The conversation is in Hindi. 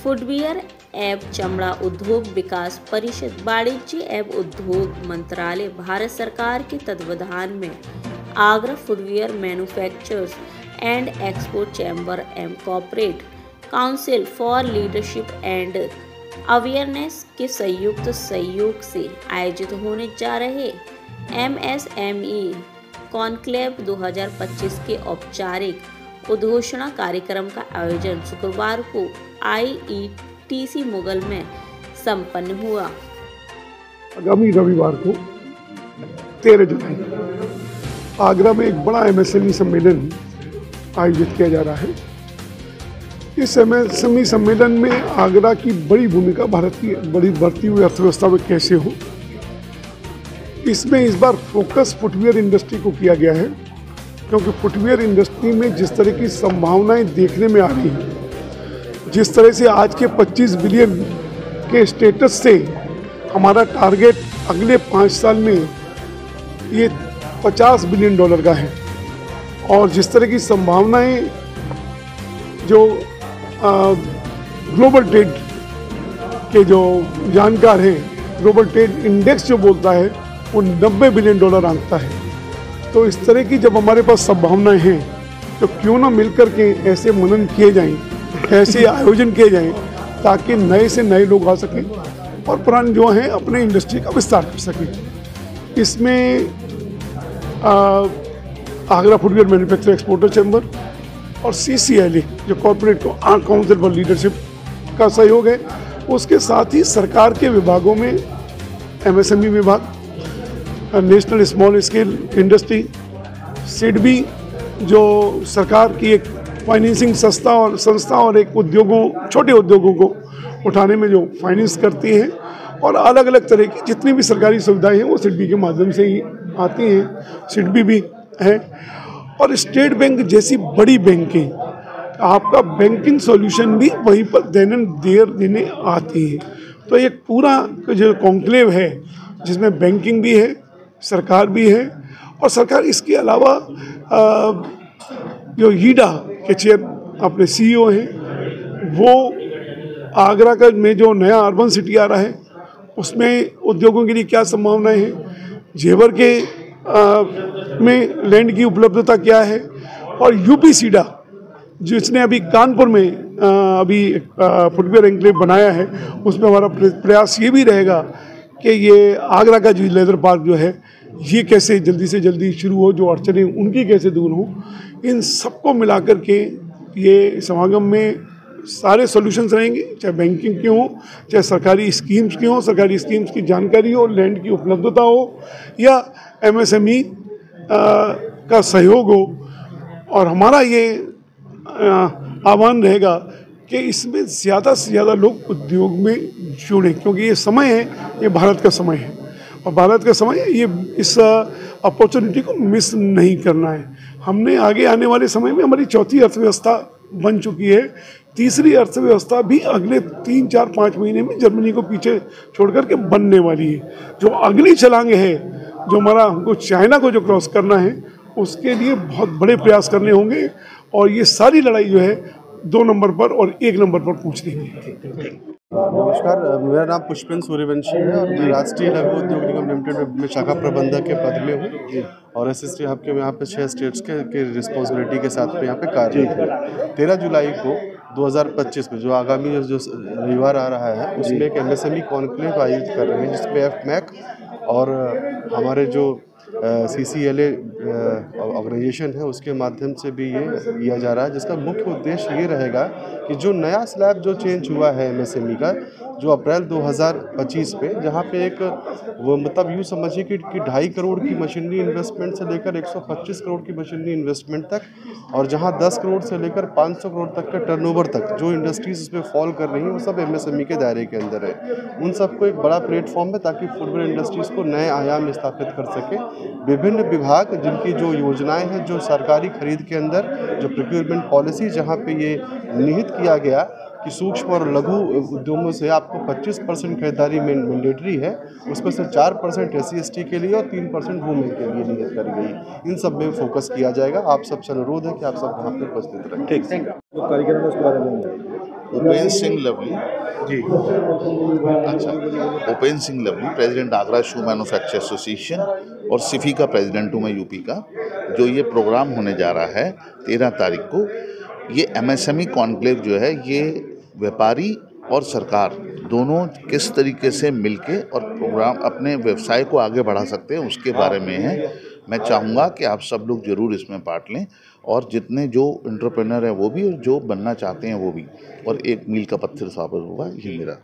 फुटवियर एवं चमड़ा उद्योग विकास परिषद, वाणिज्य एवं उद्योग मंत्रालय, भारत सरकार के तत्वावधान में Agra footwear manufacturers and export chamber and corporate council for leadership and awareness के संयुक्त सहयोग से आयोजित होने जा रहे MSME कॉन्क्लेव 2025 के औपचारिक उद्घोषणा कार्यक्रम का आयोजन शुक्रवार को IETC मुगल में संपन्न हुआ। आगामी रविवार को 13 जुलाई आगरा में एक बड़ा MSME सम्मेलन आयोजित किया जा रहा है। इस MSME सम्मेलन में आगरा की बड़ी भूमिका भारत की बड़ी बढ़ती हुई अर्थव्यवस्था में कैसे हो, इसमें इस बार फोकस फुटवियर इंडस्ट्री को किया गया है, क्योंकि फुटवियर इंडस्ट्री में जिस तरह की संभावनाएं देखने में आ रही हैं, जिस तरह से आज के 25 बिलियन के स्टेटस से हमारा टारगेट अगले 5 साल में ये $50 बिलियन का है, और जिस तरह की संभावनाएं जो ग्लोबल ट्रेड के जो जानकार हैं, ग्लोबल ट्रेड इंडेक्स जो बोलता है वो $90 बिलियन आंकता है। तो इस तरह की जब हमारे पास संभावनाएं हैं तो क्यों ना मिलकर के ऐसे मनन किए जाएं, ऐसे आयोजन किए जाएं, ताकि नए से नए लोग आ सकें और पुराने जो हैं अपने इंडस्ट्री का विस्तार कर सकें। इसमें Agra footwear manufacture exporter chamber और CCLA जो कॉर्पोरेट काउंसिल फॉर लीडरशिप का सहयोग है, उसके साथ ही सरकार के विभागों में MSME विभाग, national small scale industry, SIDBI जो सरकार की एक फाइनेंसिंग संस्था और एक उद्योगों, छोटे उद्योगों को उठाने में जो फाइनेंस करती है, और अलग अलग तरह की जितनी भी सरकारी सुविधाएं हैं वो SIDBI के माध्यम से ही आती हैं। SIDBI भी है, और स्टेट बैंक जैसी बड़ी बैंकें, आपका बैंकिंग सॉल्यूशन भी वहीं पर देने आती है। तो एक पूरा जो कॉन्क्लेव है जिसमें बैंकिंग भी है, सरकार भी है, और सरकार इसके अलावा जो हीडा के चेयर अपने CEO हैं, वो आगरा का में जो नया अर्बन सिटी आ रहा है उसमें उद्योगों के लिए क्या संभावनाएं हैं, जेवर के में लैंड की उपलब्धता क्या है, और UPSIDA जिसने अभी कानपुर में अभी फुटवियर एन्क्लेव बनाया है, उसमें हमारा प्रयास ये भी रहेगा कि ये आगरा का जो लेदर पार्क जो है ये कैसे जल्दी से जल्दी शुरू हो, जो अड़चनें उनकी कैसे दूर हो। इन सबको मिलाकर के ये समागम में सारे सॉल्यूशंस रहेंगे, चाहे बैंकिंग के हो, चाहे सरकारी स्कीम्स के हो, सरकारी स्कीम्स की जानकारी हो, लैंड की उपलब्धता हो, या MSME का सहयोग हो। और हमारा ये आह्वान रहेगा कि इसमें ज़्यादा से ज़्यादा लोग उद्योग में जुड़ें, क्योंकि ये समय है, ये भारत का समय है, और भारत का समय है, ये इस अपॉर्चुनिटी को मिस नहीं करना है। हमने आगे आने वाले समय में हमारी चौथी अर्थव्यवस्था बन चुकी है, तीसरी अर्थव्यवस्था भी अगले 3, 4, 5 महीने में जर्मनी को पीछे छोड़कर के बनने वाली है। जो अगली छलांग है, जो हमारा हमको चाइना को जो क्रॉस करना है, उसके लिए बहुत बड़े प्रयास करने होंगे, और ये सारी लड़ाई जो है 2 नंबर पर और 1 नंबर पर पूछ रही है। नमस्कार, मेरा नाम पुष्पेंद्र सूर्यवंशी है और मैं राष्ट्रीय लघु उद्योग निगम लिमिटेड में शाखा प्रबंधक के पद में हूँ, और SST हब के यहाँ पे 6 स्टेट्स के रिस्पॉन्सिबिलिटी के साथ में यहाँ पे कार्यरत हूँ। 13 जुलाई को 2025 में जो आगामी जो रविवार आ रहा है, उसमें एक MSME कॉन्क्लेव आयोजित कर रहे हैं, जिसमें FMAC और हमारे जो CCLA ऑर्गेनाइजेशन है उसके माध्यम से भी ये किया जा रहा है, जिसका मुख्य उद्देश्य ये रहेगा कि जो नया स्लैब जो चेंज हुआ है MSME का, जो अप्रैल 2025 पे, जहाँ पे एक वो मतलब यूँ समझिए कि 2.5 करोड़ की मशीनरी इन्वेस्टमेंट से लेकर 125 करोड़ की मशीनरी इन्वेस्टमेंट तक, और जहाँ 10 करोड़ से लेकर 500 करोड़ तक का टर्नओवर तक जो इंडस्ट्रीज उसमें फॉल कर रही हैं, वो सब MSME के दायरे के अंदर है। उन सबको एक बड़ा प्लेटफॉर्म है ताकि फुटवेयर इंडस्ट्रीज़ को नए आयाम स्थापित कर सके। विभिन्न विभाग जिनकी जो योजनाएं हैं, जो सरकारी खरीद के अंदर जो प्रोक्योरमेंट पॉलिसी, जहाँ पे ये निहित किया गया कि सूक्ष्म और लघु उद्योगों से आपको 25% खरीदारी मैंडेटरी है, उसमें से 4% SC/ST के लिए और 3% वुमेन के लिए नियत करी गई। इन सब में फोकस किया जाएगा। आप सबसे अनुरोध है कि आप सब वहाँ पर उपस्थित रहें। ठीक, थैंक यू। कार्यक्रम उसके बारे में उपेन सिंह लवली जी अच्छा उपेन सिंह लवली, प्रेसिडेंट आगरा शू मैन्युफैक्चर एसोसिएशन और सिफी का प्रेसिडेंट हूँ मैं यूपी का। जो ये प्रोग्राम होने जा रहा है 13 तारीख को, ये एमएसएमई कॉन्क्लेव जो है, ये व्यापारी और सरकार दोनों किस तरीके से मिलके और प्रोग्राम अपने व्यवसाय को आगे बढ़ा सकते हैं उसके बारे में है। मैं चाहूँगा कि आप सब लोग ज़रूर इसमें पार्ट लें, और जितने जो एंटरप्रेन्योर हैं वो भी, और जो बनना चाहते हैं वो भी, और एक मील का पत्थर साबित होगा, ये मेरा